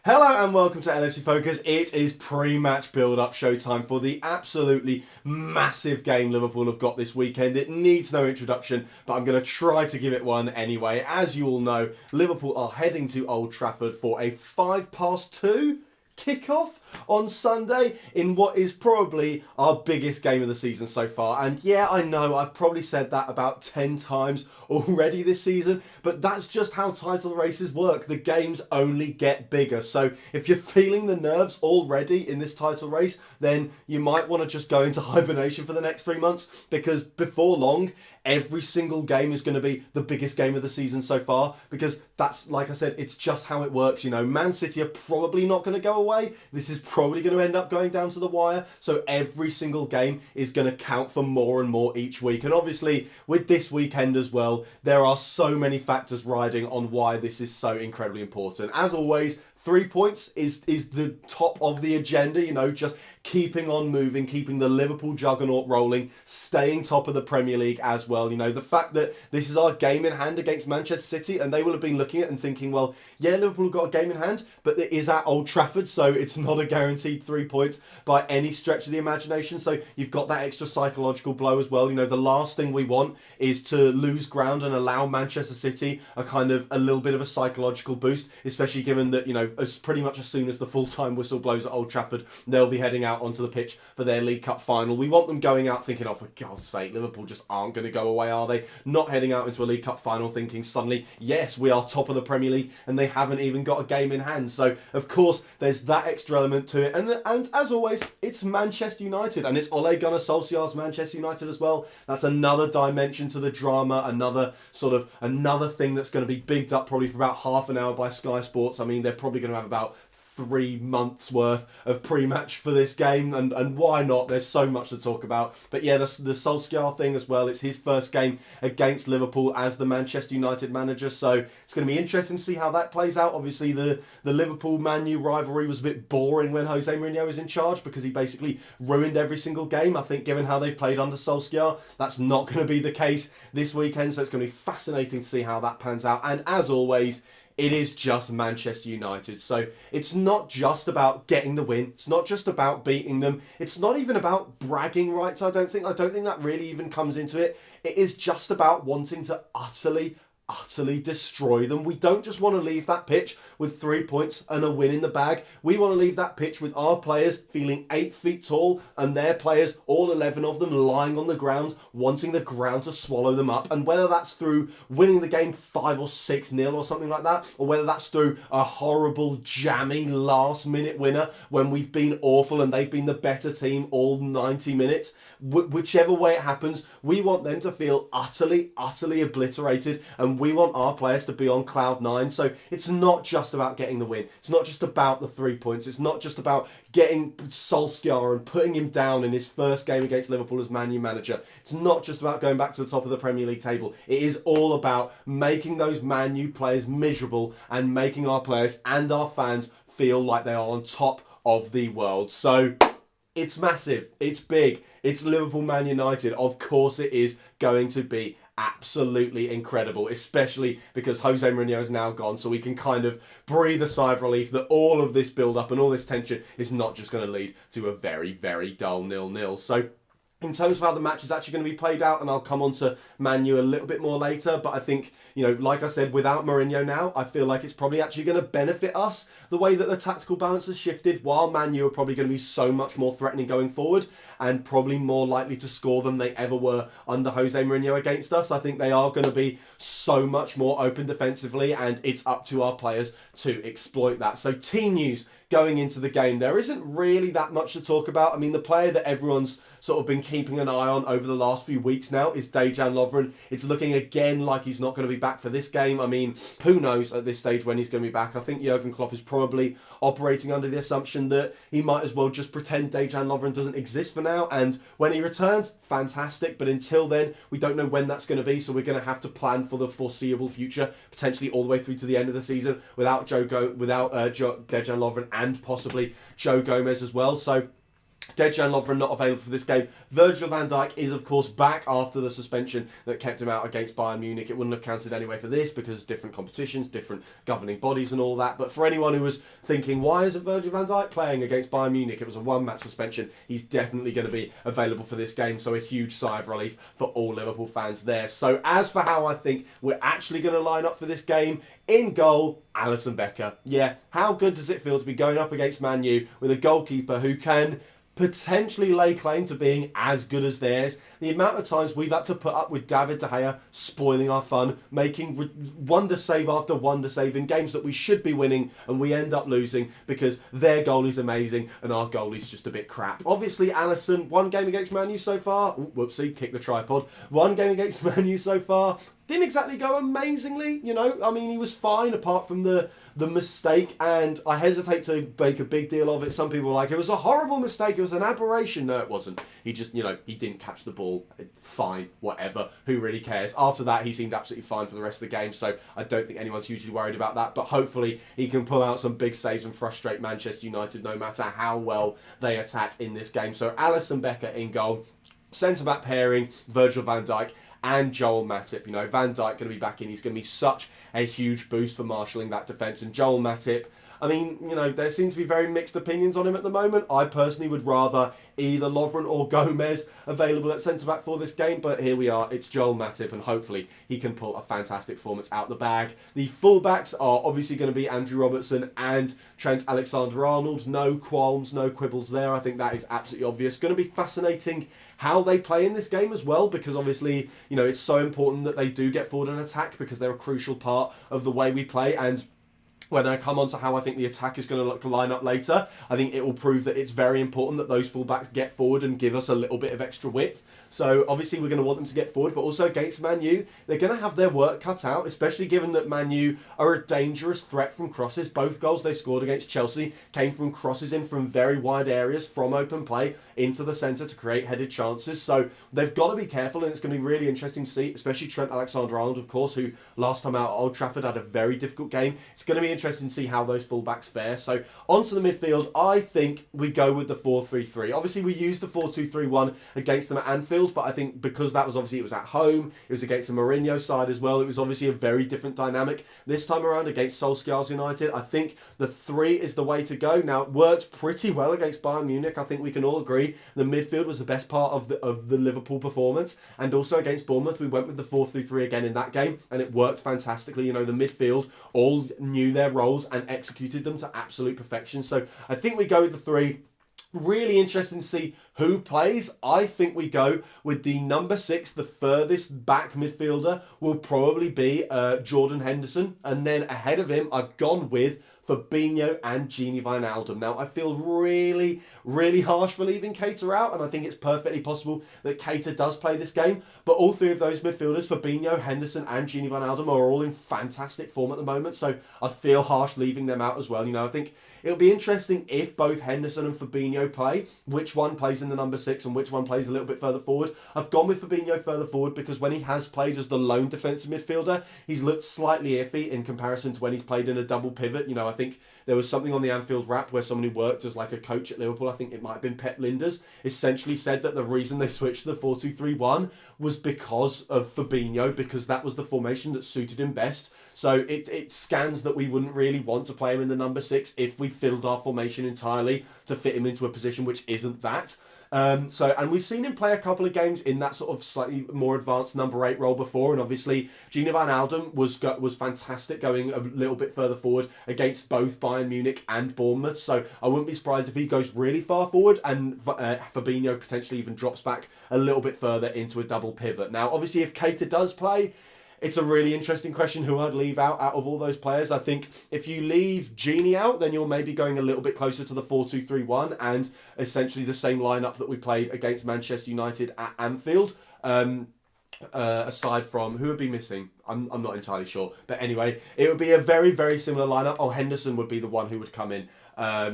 Hello and welcome to LFC Focus. It is pre-match build-up showtime for the absolutely massive game Liverpool have got this weekend. It needs no introduction, but I'm going to try to give it one anyway. As you all know, Liverpool are heading to Old Trafford for a 2:05 kickoff on Sunday in what is probably our biggest game of the season so far. And yeah, I know I've probably said that about 10 times already this season, but that's just how title races work. The games only get bigger. So if you're feeling the nerves already in this title race, then you might want to just go into hibernation for the next 3 months, because before long, every single game is going to be the biggest game of the season so far, because that's, like I said, it's just how it works. You know, Man City are probably not going to go away. This is probably going to end up going down to the wire. So every single game is going to count for more and more each week. And obviously, with this weekend as well, there are so many factors riding on why this is so incredibly important. As always, 3 points is the top of the agenda, you know, just keeping on moving, keeping the Liverpool juggernaut rolling, staying top of the Premier League as well. You know, the fact that this is our game in hand against Manchester City, and they will have been looking at it and thinking, well, yeah, Liverpool got a game in hand, but it is at Old Trafford, so it's not a guaranteed 3 points by any stretch of the imagination. So you've got that extra psychological blow as well. You know, the last thing we want is to lose ground and allow Manchester City a little bit of a psychological boost, especially given that, you know, as soon as the full-time whistle blows at Old Trafford, they'll be heading out onto the pitch for their League Cup final. We want them going out thinking, oh, for God's sake, Liverpool just aren't going to go away, are they? Not heading out into a League Cup final thinking suddenly, yes, we are top of the Premier League, and they haven't even got a game in hand. So, of course, there's that extra element to it. And as always, it's Manchester United, and it's Ole Gunnar Solskjaer's Manchester United as well. That's another dimension to the drama, another thing that's going to be bigged up probably for about half an hour by Sky Sports. I mean, they're probably going to have about 3 months worth of pre-match for this game, and why not? There's so much to talk about. But yeah, the Solskjaer thing as well. It's his first game against Liverpool as the Manchester United manager, so it's going to be interesting to see how that plays out. Obviously, the Liverpool Man U rivalry was a bit boring when Jose Mourinho was in charge, because he basically ruined every single game. I think given how they've played under Solskjaer, that's not going to be the case this weekend, so it's going to be fascinating to see how that pans out. And as always, it is just Manchester United. So it's not just about getting the win. It's not just about beating them. It's not even about bragging rights, I don't think. I don't think that really even comes into it. It is just about wanting to utterly destroy them. We don't just want to leave that pitch with 3 points and a win in the bag. We want to leave that pitch with our players feeling 8 feet tall, and their players, all 11 of them, lying on the ground, wanting the ground to swallow them up. And whether that's through winning the game 5 or 6-0 or something like that, or whether that's through a horrible, jammy last-minute winner when we've been awful and they've been the better team all 90 minutes, whichever way it happens, we want them to feel utterly obliterated, and we want our players to be on cloud 9. So it's not just about getting the win. It's not just about the 3 points. It's not just about getting Solskjaer and putting him down in his first game against Liverpool as Man U manager. It's not just about going back to the top of the Premier League table. It is all about making those Man U players miserable and making our players and our fans feel like they are on top of the world. So it's massive. It's big. It's Liverpool Man United. Of course it is going to be absolutely incredible, especially because Jose Mourinho is now gone, so we can kind of breathe a sigh of relief that all of this build-up and all this tension is not just going to lead to a very, very dull 0-0. So in terms of how the match is actually going to be played out, and I'll come on to Man U a little bit more later, but I think, you know, like I said, without Mourinho now, I feel like it's probably actually going to benefit us, the way that the tactical balance has shifted, while Man U are probably going to be so much more threatening going forward and probably more likely to score than they ever were under Jose Mourinho against us. I think they are going to be so much more open defensively, and it's up to our players to exploit that. So team news going into the game, there isn't really that much to talk about. I mean, the player that everyone's sort of been keeping an eye on over the last few weeks now is Dejan Lovren. It's looking again like he's not going to be back for this game. I mean, who knows at this stage when he's going to be back. I think Jurgen Klopp is probably operating under the assumption that he might as well just pretend Dejan Lovren doesn't exist for now, and when he returns, fantastic, but until then, we don't know when that's going to be, so we're going to have to plan for the foreseeable future, potentially all the way through to the end of the season, without Dejan Lovren and possibly Joe Gomez as well. So Dejan Lovren not available for this game. Virgil Van Dijk is, of course, back after the suspension that kept him out against Bayern Munich. It wouldn't have counted anyway for this because different competitions, different governing bodies and all that. But for anyone who was thinking, why isn't Virgil van Dijk playing against Bayern Munich? It was a one-match suspension. He's definitely going to be available for this game. So a huge sigh of relief for all Liverpool fans there. So as for how I think we're actually going to line up for this game, in goal, Alisson Becker. Yeah, how good does it feel to be going up against Man U with a goalkeeper who can potentially lay claim to being as good as theirs? The amount of times we've had to put up with David De Gea spoiling our fun, making wonder save after wonder save in games that we should be winning and we end up losing because their goalie's amazing and our goalie's just a bit crap. Obviously, Alisson, one game against Man U so far. Ooh, whoopsie, kick the tripod. One game against Man U so far. Didn't exactly go amazingly, you know. I mean, he was fine apart from the mistake, and I hesitate to make a big deal of it. Some people are like, it was a horrible mistake, it was an aberration. No, it wasn't. He just, you know, he didn't catch the ball. Fine, whatever. Who really cares? After that, he seemed absolutely fine for the rest of the game, so I don't think anyone's hugely worried about that. But hopefully, he can pull out some big saves and frustrate Manchester United no matter how well they attack in this game. So Alisson Becker in goal. Centre-back pairing, Virgil van Dijk and Joel Matip. You know, Van Dijk going to be back in. He's going to be such a huge boost for marshalling that defence. And Joel Matip, I mean, you know, there seems to be very mixed opinions on him at the moment. I personally would rather either Lovren or Gomez available at centre-back for this game, but here we are, it's Joel Matip, and hopefully he can pull a fantastic performance out the bag. The full-backs are obviously going to be Andrew Robertson and Trent Alexander-Arnold. No qualms, no quibbles there. I think that is absolutely obvious. Going to be fascinating how they play in this game as well, because obviously, you know, it's so important that they do get forward and attack because they're a crucial part of the way we play. And when I come on to how I think the attack is going to line up later, I think it will prove that it's very important that those fullbacks get forward and give us a little bit of extra width. So obviously we're going to want them to get forward, but also against Man U, they're going to have their work cut out, especially given that Man U are a dangerous threat from crosses. Both goals they scored against Chelsea came from crosses in from very wide areas, from open play into the centre to create headed chances. So they've got to be careful, and it's going to be really interesting to see, especially Trent Alexander-Arnold, of course, who last time out at Old Trafford had a very difficult game. It's going to be interesting to see how those fullbacks fare. So onto the midfield, I think we go with the 4-3-3. Obviously, we used the 4-2-3-1 against them at Anfield, but I think because that was obviously, it was at home, it was against the Mourinho side as well, it was obviously a very different dynamic. This time around against Solskjaer's United, I think the 3 is the way to go. Now, it worked pretty well against Bayern Munich. I think we can all agree the midfield was the best part of the Liverpool performance, and also against Bournemouth, we went with the 4-3-3 again in that game, and it worked fantastically. You know, the midfield all knew their roles and executed them to absolute perfection. So I think we go with the 3. Really interesting to see who plays. I think we go with the number 6, the furthest back midfielder will probably be Jordan Henderson, and then ahead of him I've gone with Fabinho and Gini Wijnaldum. Now, I feel really, really harsh for leaving Keita out, and I think it's perfectly possible that Keita does play this game, but all 3 of those midfielders, Fabinho, Henderson and Gini Wijnaldum, are all in fantastic form at the moment, so I'd feel harsh leaving them out as well. You know, I think it'll be interesting if both Henderson and Fabinho play, which one plays in the number 6 and which one plays a little bit further forward. I've gone with Fabinho further forward because when he has played as the lone defensive midfielder, he's looked slightly iffy in comparison to when he's played in a double pivot. You know, I think there was something on the Anfield Wrap where someone who worked as like a coach at Liverpool, I think it might have been Pep Linders, essentially said that the reason they switched to the 4-2-3-1 was because of Fabinho, because that was the formation that suited him best. So it scans that we wouldn't really want to play him in the number 6 if we filled our formation entirely to fit him into a position which isn't that. And we've seen him play a couple of games in that sort of slightly more advanced number 8 role before, and obviously Gini Wijnaldum was fantastic going a little bit further forward against both Bayern Munich and Bournemouth, so I wouldn't be surprised if he goes really far forward and Fabinho potentially even drops back a little bit further into a double pivot. Now, obviously, if Keita does play, it's a really interesting question who I'd leave out of all those players. I think if you leave Gini out, then you're maybe going a little bit closer to the 4-2-3-1 and essentially the same lineup that we played against Manchester United at Anfield. Aside from, who would be missing? I'm not entirely sure. But anyway, it would be a very, very similar lineup. Oh, Henderson would be the one who would come in.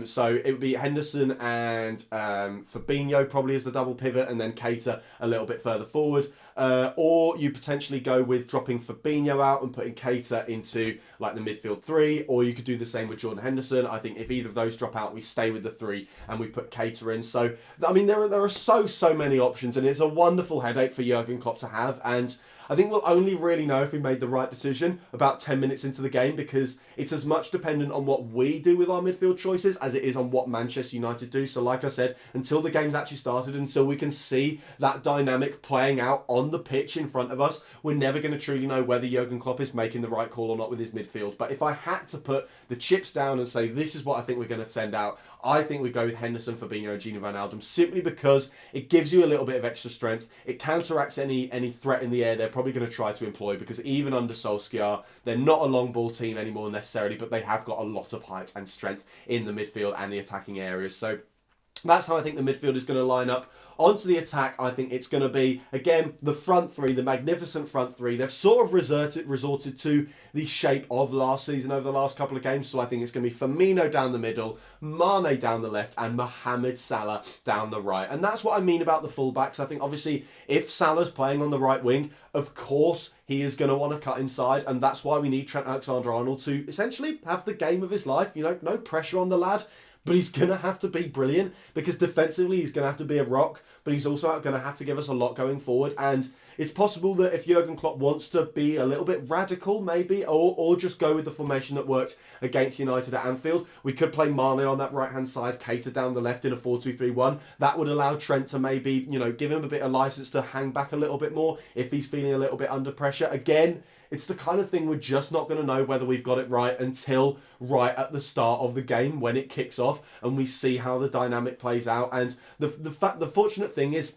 So it would be Henderson and Fabinho probably as the double pivot, and then Keita a little bit further forward. Or you potentially go with dropping Fabinho out and putting Keita into like the midfield three, or you could do the same with Jordan Henderson. I think if either of those drop out, we stay with the three and we put Keita in. So, I mean, there are so many options, and it's a wonderful headache for Jurgen Klopp to have. And I think we'll only really know if we made the right decision about 10 minutes into the game, because it's as much dependent on what we do with our midfield choices as it is on what Manchester United do. So like I said, until the game's actually started, until we can see that dynamic playing out on the pitch in front of us, we're never going to truly know whether Jurgen Klopp is making the right call or not with his midfield. But if I had to put the chips down and say this is what I think we're going to send out, I think we go with Henderson, Fabinho and Gini Wijnaldum, simply because it gives you a little bit of extra strength. It counteracts any threat in the air they're probably going to try to employ, because even under Solskjaer, they're not a long ball team anymore necessarily, but they have got a lot of height and strength in the midfield and the attacking areas. So that's how I think the midfield is going to line up. Onto the attack, I think it's going to be, again, the front three, the magnificent front three. They've sort of resorted to the shape of last season over the last couple of games. So I think it's going to be Firmino down the middle, Mane down the left, and Mohamed Salah down the right. And that's what I mean about the fullbacks. I think, obviously, if Salah's playing on the right wing, of course, he is going to want to cut inside. And that's why we need Trent Alexander-Arnold to essentially have the game of his life. You know, no pressure on the lad. But he's going to have to be brilliant, because defensively he's going to have to be a rock, but he's also going to have to give us a lot going forward. And it's possible that if Jurgen Klopp wants to be a little bit radical, maybe, or just go with the formation that worked against United at Anfield, we could play Mane on that right-hand side, Keita down the left in a 4-2-3-1. That would allow Trent to maybe, you know, give him a bit of license to hang back a little bit more if he's feeling a little bit under pressure. Again, it's the kind of thing we're just not going to know whether we've got it right until right at the start of the game when it kicks off and we see how the dynamic plays out. And the fortunate thing is,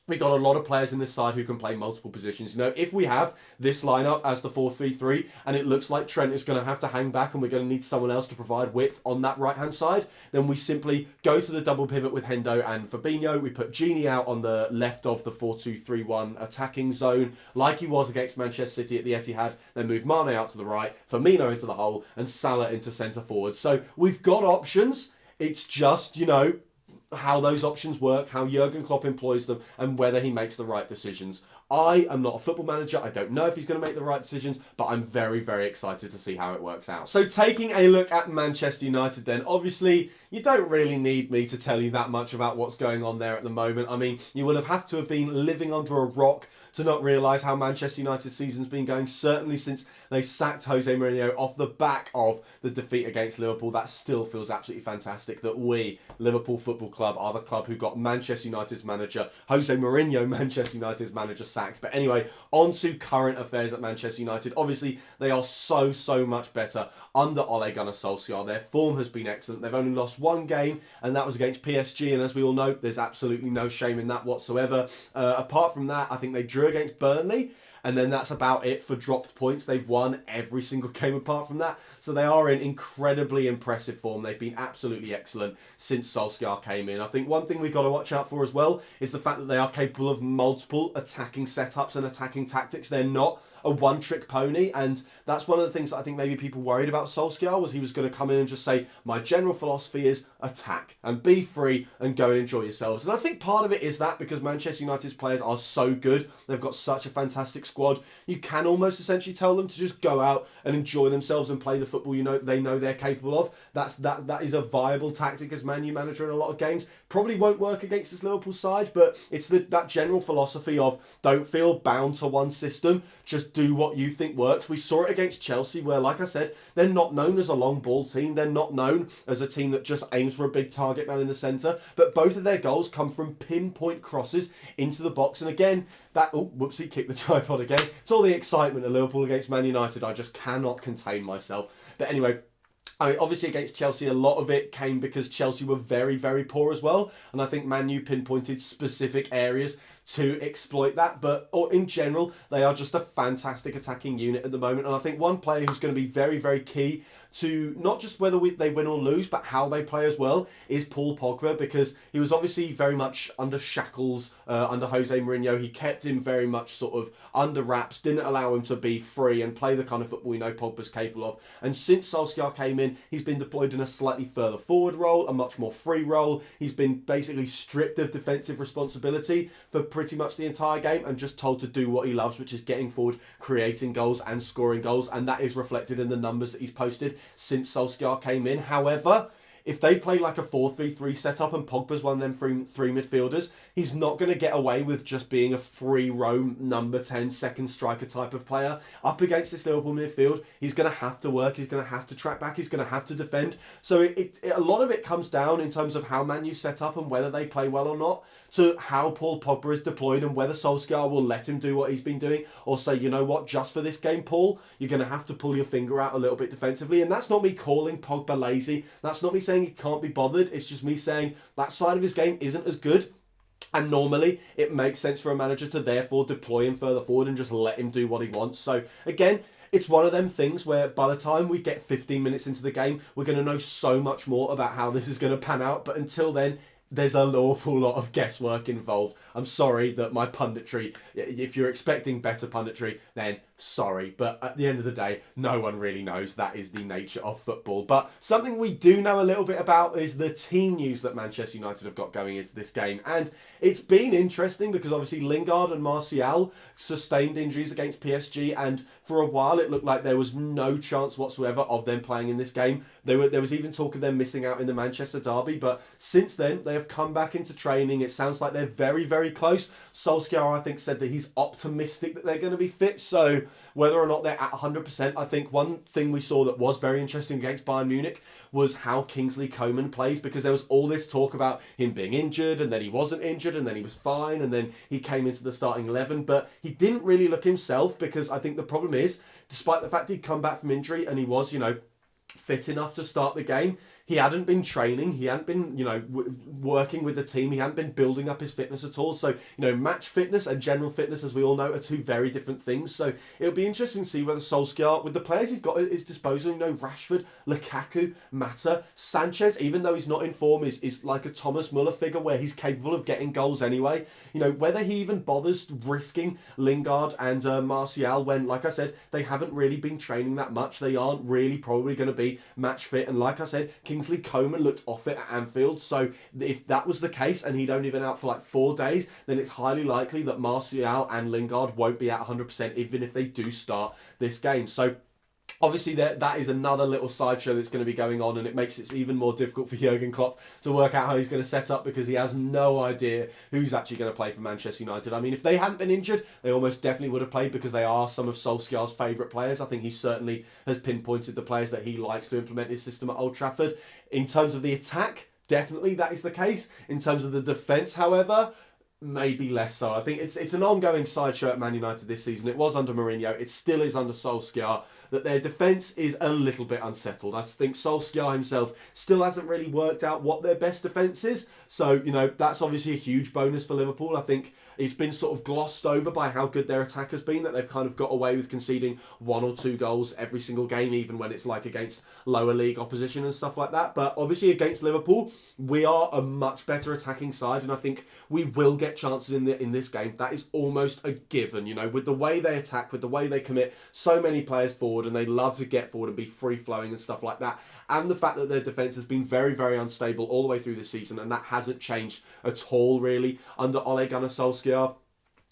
we've got a lot of players in this side who can play multiple positions. You know, if we have this lineup as the 4-3-3 and it looks like Trent is going to have to hang back and we're going to need someone else to provide width on that right-hand side, then we simply go to the double pivot with Hendo and Fabinho. We put Gini out on the left of the 4-2-3-1 attacking zone, like he was against Manchester City at the Etihad. Then move Mane out to the right, Firmino into the hole, and Salah into centre forward. So we've got options. It's just, you know, how those options work, how Jurgen Klopp employs them, and whether he makes the right decisions. I am not a football manager. I don't know if he's going to make the right decisions, but I'm very, very excited to see how it works out. So taking a look at Manchester United then, obviously, you don't really need me to tell you that much about what's going on there at the moment. I mean, you will have to have been living under a rock to not realise how Manchester United's season's been going, certainly since they sacked Jose Mourinho off the back of the defeat against Liverpool. That still feels absolutely fantastic that we, Liverpool Football Club, are the club who got Manchester United's manager, Jose Mourinho, Manchester United's manager, sacked. But anyway, on to current affairs at Manchester United. Obviously, they are so much better under Ole Gunnar Solskjaer. Their form has been excellent. They've only lost one game, and that was against PSG. And as we all know, there's absolutely no shame in that whatsoever. Apart from that, I think they drew against Burnley, and then that's about it for dropped points. They've won every single game apart from that. So they are in incredibly impressive form. They've been absolutely excellent since Solskjaer came in. I think one thing we've got to watch out for as well is the fact that they are capable of multiple attacking setups and attacking tactics. They're not a one-trick pony, and that's one of the things that I think maybe people worried about Solskjaer, was he was going to come in and just say, my general philosophy is attack and be free and go and enjoy yourselves. And I think part of it is that because Manchester United's players are so good, they've got such a fantastic squad, you can almost essentially tell them to just go out and enjoy themselves and play the football they know they're capable of. That is a viable tactic as Man U manager in a lot of games. Probably won't work against this Liverpool side, but it's that general philosophy of don't feel bound to one system, just do what you think works. We saw it against Chelsea where, like I said, they're not known as a long ball team. They're not known as a team that just aims for a big target man in the centre. But both of their goals come from pinpoint crosses into the box. And again, whoopsie, kicked the tripod again. It's all the excitement of Liverpool against Man United. I just cannot contain myself. But anyway, I mean, obviously against Chelsea, a lot of it came because Chelsea were very, very poor as well. And I think Man U pinpointed specific areas to exploit that. But in general, they are just a fantastic attacking unit at the moment. And I think one player who's going to be very, very key to not just whether they win or lose, but how they play as well, is Paul Pogba, because he was obviously very much under shackles under Jose Mourinho. He kept him very much sort of under wraps, didn't allow him to be free and play the kind of football we know Pogba's capable of. And since Solskjaer came in, he's been deployed in a slightly further forward role, a much more free role. He's been basically stripped of defensive responsibility for pretty much the entire game and just told to do what he loves, which is getting forward, creating goals and scoring goals, and that is reflected in the numbers that he's posted since Solskjaer came in. However, if they play like a 4-3-3 setup and Pogba's one of them three midfielders, he's not going to get away with just being a free roam number 10 second striker type of player. Up against this Liverpool midfield, he's going to have to work, he's going to have to track back, he's going to have to defend. So a lot of it comes down in terms of how Man U set up and whether they play well or not, to how Paul Pogba is deployed and whether Solskjaer will let him do what he's been doing or say, you know what, just for this game, Paul, you're going to have to pull your finger out a little bit defensively. And that's not me calling Pogba lazy. That's not me saying he can't be bothered. It's just me saying that side of his game isn't as good. And normally it makes sense for a manager to therefore deploy him further forward and just let him do what he wants. So again, it's one of them things where by the time we get 15 minutes into the game, we're going to know so much more about how this is going to pan out. But until then, there's an awful lot of guesswork involved. I'm sorry that my punditry, if you're expecting better punditry, then sorry. But at the end of the day, no one really knows. That is the nature of football. But something we do know a little bit about is the team news that Manchester United have got going into this game. And it's been interesting because obviously Lingard and Martial sustained injuries against PSG. And for a while, it looked like there was no chance whatsoever of them playing in this game. There was even talk of them missing out in the Manchester derby. But since then, they have come back into training. It sounds like they're very, very close. Solskjaer, I think, said that he's optimistic that they're going to be fit. So whether or not they're at 100%, I think one thing we saw that was very interesting against Bayern Munich was how Kingsley Coman played, because there was all this talk about him being injured and then he wasn't injured and then he was fine and then he came into the starting 11, but he didn't really look himself, because I think the problem is, despite the fact he'd come back from injury and he was, fit enough to start the game, he hadn't been training, he hadn't been, working with the team, he hadn't been building up his fitness at all. So, match fitness and general fitness, as we all know, are two very different things. So it'll be interesting to see whether Solskjaer, with the players he's got at his disposal, Rashford, Lukaku, Mata, Sanchez, even though he's not in form, is like a Thomas Muller figure where he's capable of getting goals anyway. Whether he even bothers risking Lingard and Martial when, like I said, they haven't really been training that much. They aren't really probably going to be match fit. And like I said, Kingsley Coman looked off it at Anfield, so if that was the case and he'd only been out for like 4 days, then it's highly likely that Martial and Lingard won't be at 100% even if they do start this game. So obviously that is another little sideshow that's going to be going on, and it makes it even more difficult for Jurgen Klopp to work out how he's going to set up, because he has no idea who's actually going to play for Manchester United. I mean, if they hadn't been injured, they almost definitely would have played, because they are some of Solskjaer's favourite players. I think he certainly has pinpointed the players that he likes to implement his system at Old Trafford. In terms of the attack, definitely that is the case. In terms of the defence, however, maybe less so. I think it's an ongoing sideshow at Man United this season. It was under Mourinho, it still is under Solskjaer, that their defence is a little bit unsettled. I think Solskjaer himself still hasn't really worked out what their best defence is. So, that's obviously a huge bonus for Liverpool. I think it's been sort of glossed over by how good their attack has been, that they've kind of got away with conceding 1 or 2 goals every single game, even when it's like against lower league opposition and stuff like that. But obviously against Liverpool, we are a much better attacking side, and I think we will get chances in this game. That is almost a given, with the way they attack, with the way they commit so many players forward, and they love to get forward and be free-flowing and stuff like that. And the fact that their defence has been very, very unstable all the way through this season, and that hasn't changed at all, really, under Ole Gunnar Solskjaer.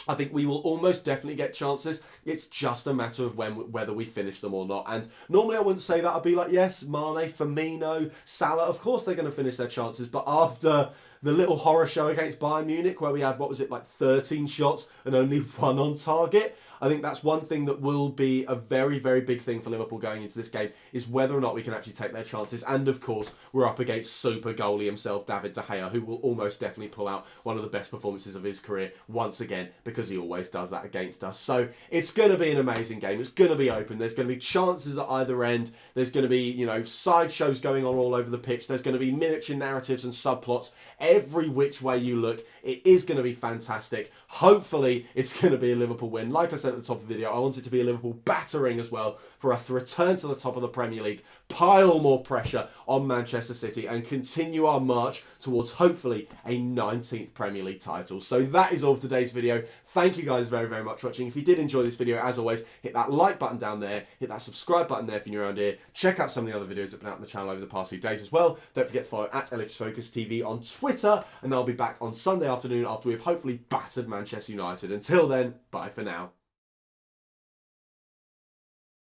I think we will almost definitely get chances. It's just a matter of whether we finish them or not. And normally I wouldn't say that. I'd be like, yes, Mane, Firmino, Salah, of course they're going to finish their chances. But after the little horror show against Bayern Munich, where we had, 13 shots and only 1 on target, I think that's one thing that will be a very, very big thing for Liverpool going into this game, is whether or not we can actually take their chances. And of course, we're up against super goalie himself, David De Gea, who will almost definitely pull out one of the best performances of his career once again, because he always does that against us. So it's going to be an amazing game. It's going to be open. There's going to be chances at either end. There's going to be, sideshows going on all over the pitch. There's going to be miniature narratives and subplots every which way you look. It is going to be fantastic. Hopefully, it's going to be a Liverpool win. Like I said at the top of the video. I want it to be a Liverpool battering as well for us to return to the top of the Premier League, pile more pressure on Manchester City and continue our march towards hopefully a 19th Premier League title. So that is all for today's video. Thank you guys very, very much for watching. If you did enjoy this video, as always, hit that like button down there, hit that subscribe button there if you're new around here. Check out some of the other videos that have been out on the channel over the past few days as well. Don't forget to follow at Ellipse Focus TV on Twitter, and I'll be back on Sunday afternoon after we've hopefully battered Manchester United. Until then, bye for now.